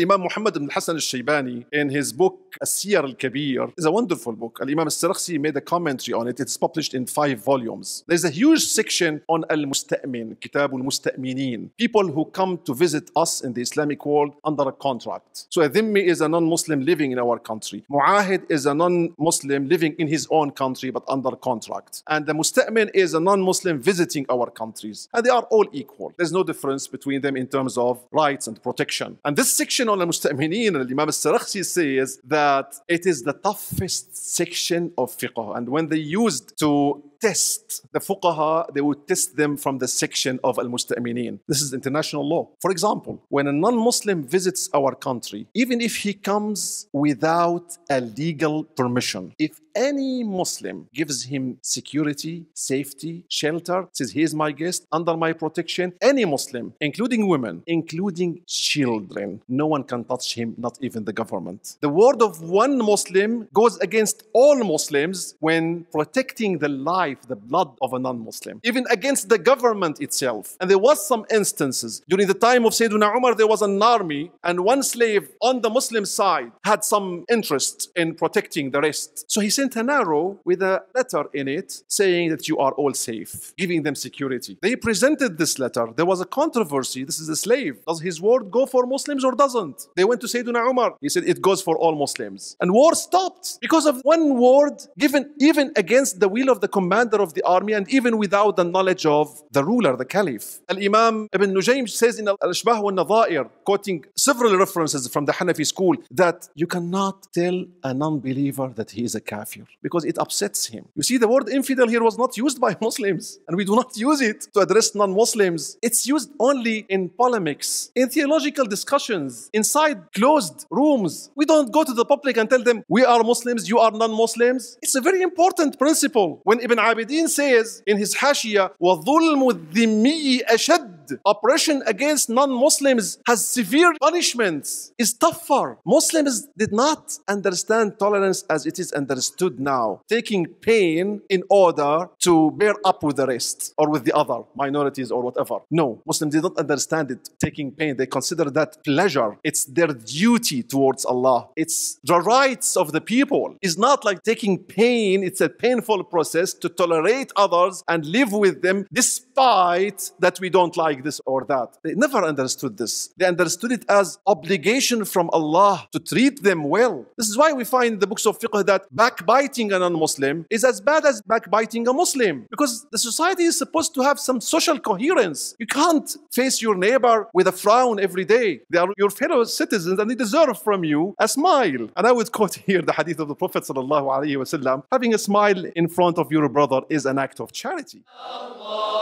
Imam Muhammad ibn Hassan al-Shaybani, in his book As-Siyar al-Kabir, is a wonderful book. Imam al-Sarakhsi made a commentary on it. It's published in 5 volumes. There's a huge section on al-Musta'min, Kitab al-Musta'minin, people who come to visit us in the Islamic world under a contract. So a dhimmi is a non-Muslim living in our country. Mu'ahid is a non-Muslim living in his own country but under contract. And the Musta'min is a non-Muslim visiting our countries. And they are all equal. There's no difference between them in terms of rights and protection. And this section on al-Musta'minin, Imam al-Sarakhsi says that it is the toughest section of fiqh. And when they used to test the fuqaha, they would test them from the section of al-Musta'minin. This is international law. For example, when a non-Muslim visits our country, even if he comes without a legal permission, if any Muslim gives him security, safety, shelter, says, he is my guest, under my protection, any Muslim, including women, including children, no one can touch him, not even the government. The word of one Muslim goes against all Muslims when protecting the life, the blood of a non-Muslim, even against the government itself. And there was some instances. During the time of Sayyidina Umar, there was an army, and one slave on the Muslim side had some interest in protecting the rest. So he sent an arrow with a letter in it saying that you are all safe, giving them security. They presented this letter. There was a controversy. This is a slave. Does his word go for Muslims or doesn't? They went to Sayyidina Umar. He said it goes for all Muslims. And war stopped because of one word given even against the will of the commander of the army and even without the knowledge of the ruler, the caliph. Al-Imam Ibn Nujaym says in Al-Ashbah wal-Nadha'ir, quoting several references from the Hanafi school, that you cannot tell a non-believer that he is a kafir because it upsets him. You see, the word infidel here was not used by Muslims, and we do not use it to address non-Muslims. It's used only in polemics, in theological discussions, inside closed rooms. We don't go to the public and tell them, we are Muslims, you are non-Muslims. It's a very important principle. When Ibn Abidin says in his Hashiyah, وَظُلْمُ الذِّمِّيِّ أَشَدْ, oppression against non-Muslims has severe punishments, is tougher. Muslims did not understand tolerance as it is understood now, taking pain in order to bear up with the rest or with the other minorities or whatever. No, Muslims did not understand it, taking pain. They consider that pleasure. It's their duty towards Allah. It's the rights of the people. It's not like taking pain. It's a painful process to tolerate others and live with them despite that we don't like this or that. They never understood this. They understood it as obligation from Allah to treat them well. This is why we find in the books of fiqh that backbiting a non-Muslim is as bad as backbiting a Muslim, because the society is supposed to have some social coherence. You can't face your neighbor with a frown every day. They are your fellow citizens and they deserve from you a smile. And I would quote here the hadith of the Prophet ﷺ, having a smile in front of your brother is an act of charity. Allah,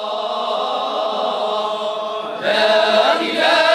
la ilaha